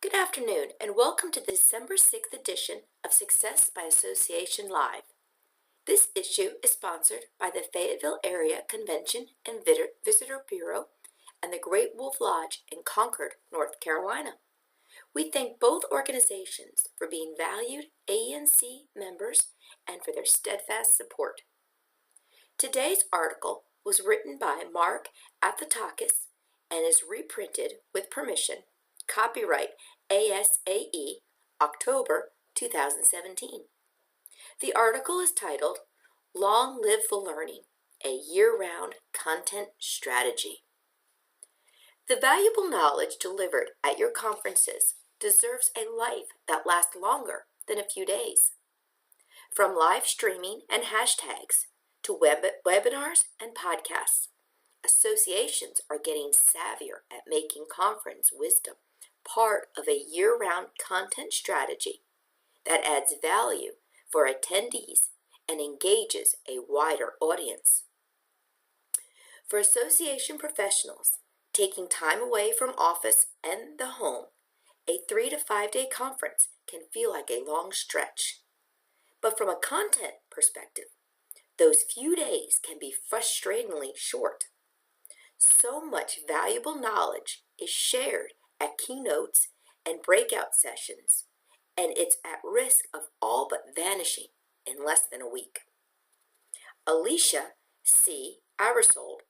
Good afternoon and welcome to the December 6th edition of Success by Association Live. This issue is sponsored by the Fayetteville Area Convention and Visitor Bureau and the Great Wolf Lodge in Concord, North Carolina. We thank both organizations for being valued ANC members and for their steadfast support. Today's article was written by Mark Athatakis and is reprinted with permission. Copyright ASAE, October 2017. The article is titled, Long Live the Learning, a Year-Round Content Strategy. The valuable knowledge delivered at your conferences deserves a life that lasts longer than a few days. From live streaming and hashtags to webinars and podcasts, associations are getting savvier at making conference wisdom part of a year-round content strategy that adds value for attendees and engages a wider audience. For association professionals taking time away from office and the home, a 3 to 5 day conference can feel like a long stretch. But from a content perspective, those few days can be frustratingly short. So much valuable knowledge is shared at keynotes and breakout sessions, and it's at risk of all but vanishing in less than a week. Alicia C. Abersold,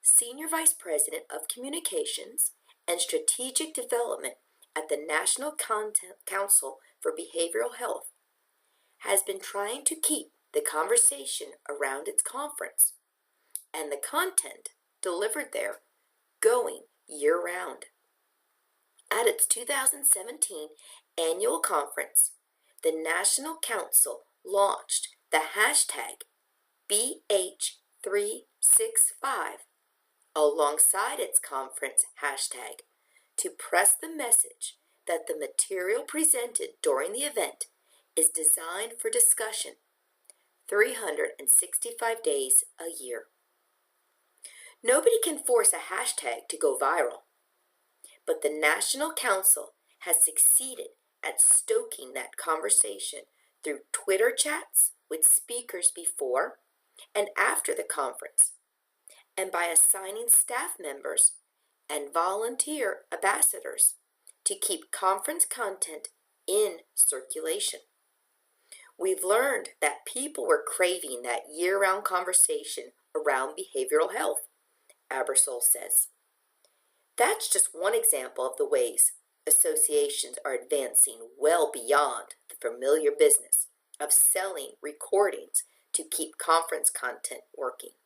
Senior Vice President of Communications and Strategic Development at the National Council for Behavioral Health, has been trying to keep the conversation around its conference and the content delivered there going year-round. At its 2017 annual conference, the National Council launched the hashtag BH365 alongside its conference hashtag to press the message that the material presented during the event is designed for discussion 365 days a year. Nobody can force a hashtag to go viral, but the National Council has succeeded at stoking that conversation through Twitter chats with speakers before and after the conference, and by assigning staff members and volunteer ambassadors to keep conference content in circulation. We've learned that people were craving that year-round conversation around behavioral health, Abersold says. That's just one example of the ways associations are advancing well beyond the familiar business of selling recordings to keep conference content working.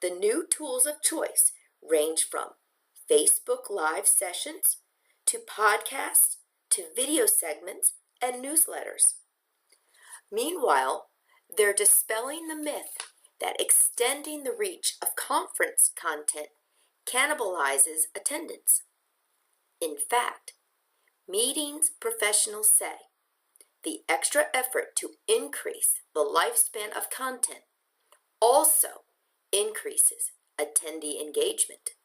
The new tools of choice range from Facebook Live sessions to podcasts to video segments and newsletters. Meanwhile, they're dispelling the myth that extending the reach of conference content cannibalizes attendance. In fact, meetings professionals say the extra effort to increase the lifespan of content also increases attendee engagement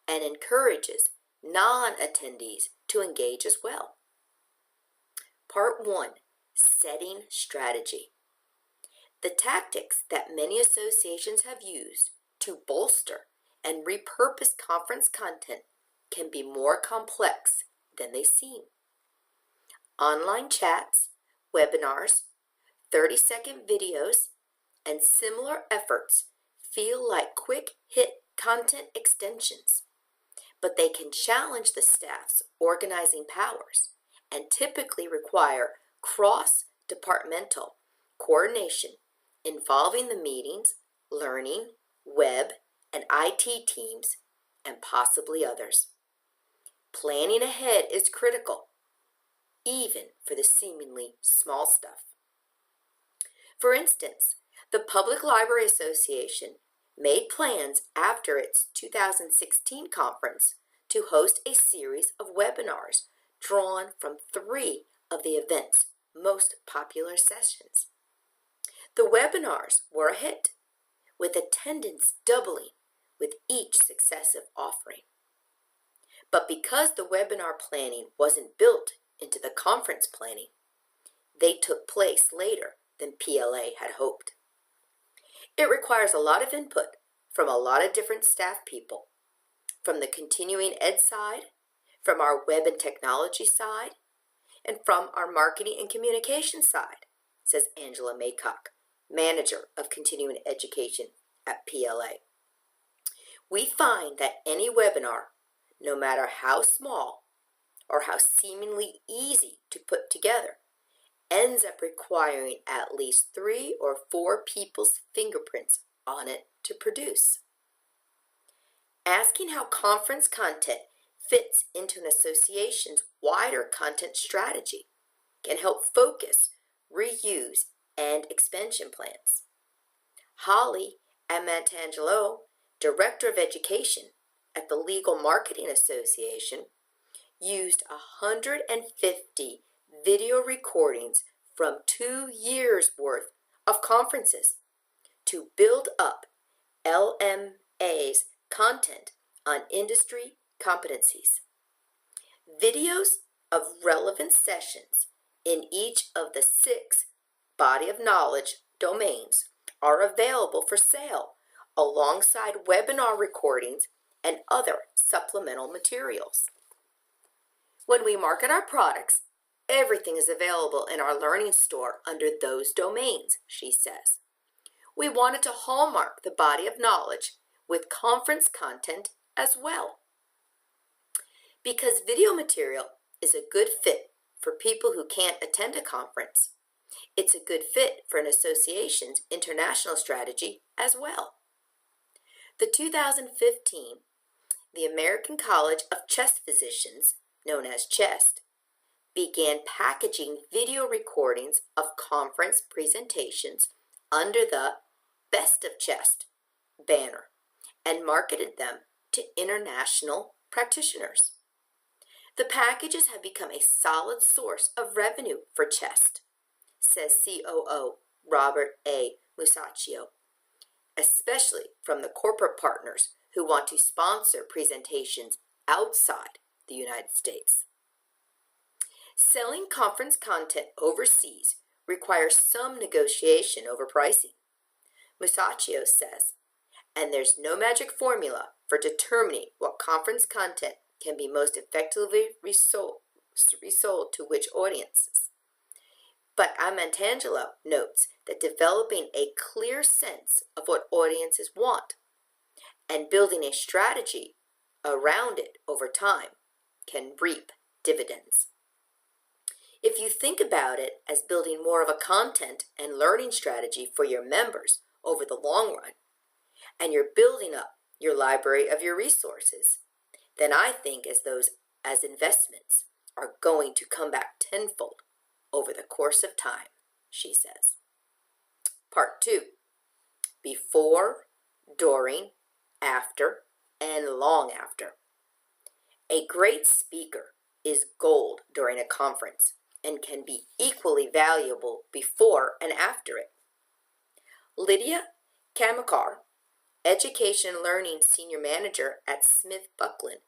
and encourages non-attendees to engage as well. Part 1. Setting strategy. The tactics that many associations have used to bolster and repurpose conference content can be more complex than they seem. Online chats, webinars, 30-second videos, and similar efforts feel like quick-hit content extensions, but they can challenge the staff's organizing powers and typically require cross-departmental coordination involving the meetings, learning, web, and IT teams, and possibly others. Planning ahead is critical, even for the seemingly small stuff. For instance, the Public Library Association made plans after its 2016 conference to host a series of webinars drawn from 3 of the event's most popular sessions. The webinars were a hit, with attendance doubling with each successive offering. But because the webinar planning wasn't built into the conference planning, they took place later than PLA had hoped. It requires a lot of input from a lot of different staff people, from the continuing ed side, from our web and technology side, and from our marketing and communication side, says Angela Maycock, manager of continuing education at PLA. We find that any webinar, no matter how small or how seemingly easy to put together, ends up requiring at least 3 or 4 people's fingerprints on it to produce. Asking how conference content fits into an association's wider content strategy can help focus, reuse, and expansion plans. Holly Amantangelo, Director of Education at the Legal Marketing Association, used 150 video recordings from 2 years' worth of conferences to build up LMA's content on industry competencies. Videos of relevant sessions in each of the 6 body of knowledge domains are available for sale alongside webinar recordings and other supplemental materials. When we market our products, everything is available in our learning store under those domains, she says. We wanted to hallmark the body of knowledge with conference content as well. Because video material is a good fit for people who can't attend a conference, it's a good fit for an association's international strategy as well. The 2015, the American College of Chest Physicians, known as CHEST, began packaging video recordings of conference presentations under the Best of Chest banner and marketed them to international practitioners. The packages have become a solid source of revenue for CHEST, says COO Robert A. Musacchio, especially from the corporate partners who want to sponsor presentations outside the United States. Selling conference content overseas requires some negotiation over pricing, Musacchio says, and there's no magic formula for determining what conference content can be most effectively resold to which audiences. But Amantangelo notes that developing a clear sense of what audiences want and building a strategy around it over time can reap dividends. If you think about it as building more of a content and learning strategy for your members over the long run, and you're building up your library of your resources, then I think those as investments are going to come back tenfold over the course of time, she says. Part 2, before, during, after, and long after. A great speaker is gold during a conference and can be equally valuable before and after it. Lydia Kamakar, Education Learning Senior Manager at Smith Buckland,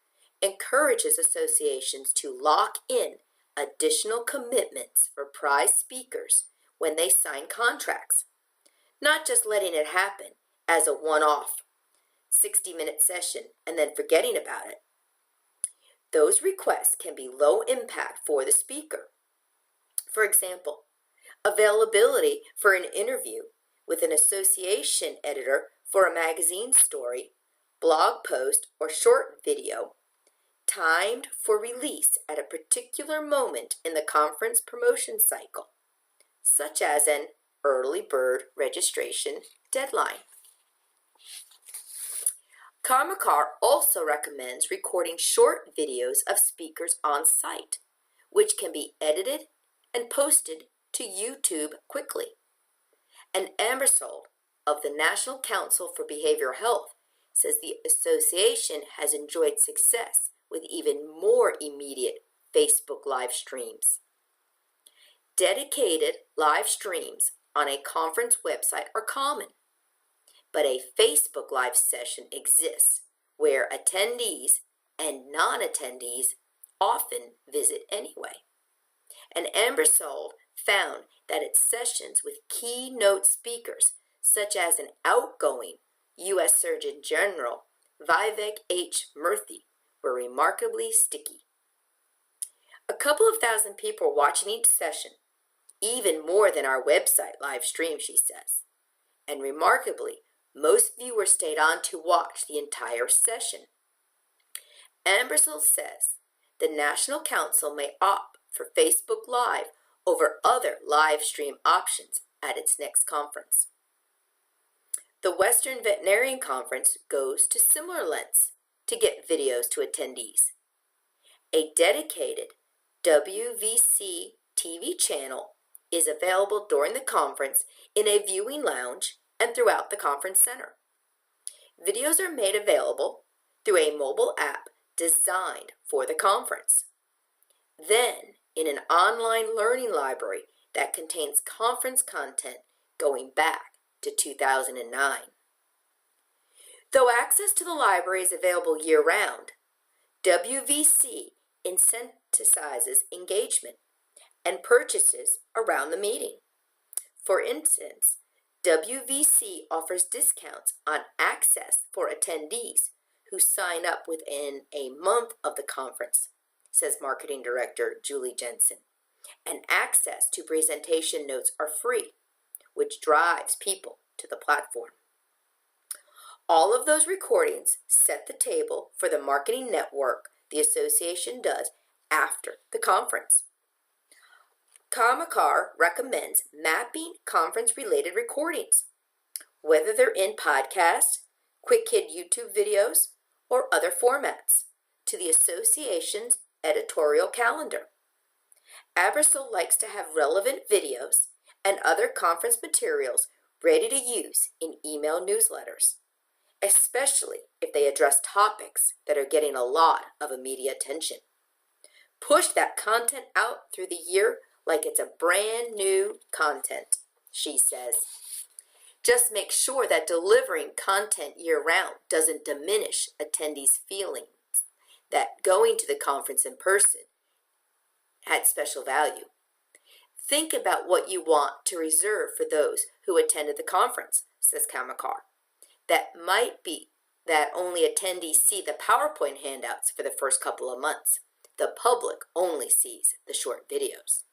encourages associations to lock in additional commitments for prize speakers when they sign contracts, not just letting it happen as a one-off 60-minute session and then forgetting about it. Those requests can be low impact for the speaker. For example, availability for an interview with an association editor for a magazine story, blog post, or short video, timed for release at a particular moment in the conference promotion cycle, such as an early bird registration deadline. Karmakar also recommends recording short videos of speakers on site, which can be edited and posted to YouTube quickly. And Ambersol of the National Council for Behavioral Health says the association has enjoyed success with even more immediate Facebook live streams. Dedicated live streams on a conference website are common, but a Facebook live session exists where attendees and non-attendees often visit anyway. And Ambersol found that its sessions with keynote speakers, such as an outgoing U.S. Surgeon General Vivek H. Murthy, were remarkably sticky. A couple of thousand people were watching each session, even more than our website live stream, she says. And remarkably, most viewers stayed on to watch the entire session. Ambersol says the National Council may opt for Facebook Live over other live stream options at its next conference. The Western Veterinarian Conference goes to similar lengths to get videos to attendees. A dedicated WVC TV channel is available during the conference in a viewing lounge and throughout the conference center. Videos are made available through a mobile app designed for the conference. Then, in an online learning library that contains conference content going back to 2009. Though access to the library is available year-round, WVC incentivizes engagement and purchases around the meeting. For instance, WVC offers discounts on access for attendees who sign up within a month of the conference, says Marketing Director Julie Jensen. And access to presentation notes are free, which drives people to the platform. All of those recordings set the table for the marketing network the association does after the conference. Kamakar recommends mapping conference-related recordings, whether they're in podcasts, quick hit YouTube videos, or other formats, to the association's editorial calendar. Ambersol likes to have relevant videos and other conference materials ready to use in email newsletters, especially if they address topics that are getting a lot of immediate attention. Push that content out through the year like it's a brand new content, she says. Just make sure that delivering content year-round doesn't diminish attendees' feelings that going to the conference in person had special value. Think about what you want to reserve for those who attended the conference, says Kamakar. That might be that only attendees see the PowerPoint handouts for the first couple of months. The public only sees the short videos.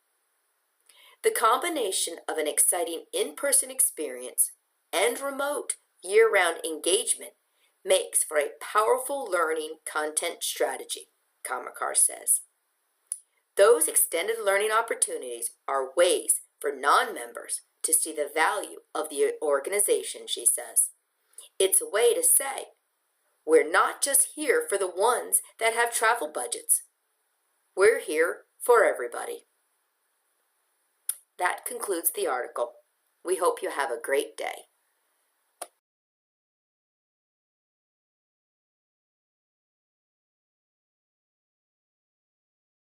The combination of an exciting in-person experience and remote year-round engagement makes for a powerful learning content strategy, Kamakar says. Those extended learning opportunities are ways for non-members to see the value of the organization, she says. It's a way to say, we're not just here for the ones that have travel budgets. We're here for everybody. That concludes the article. We hope you have a great day.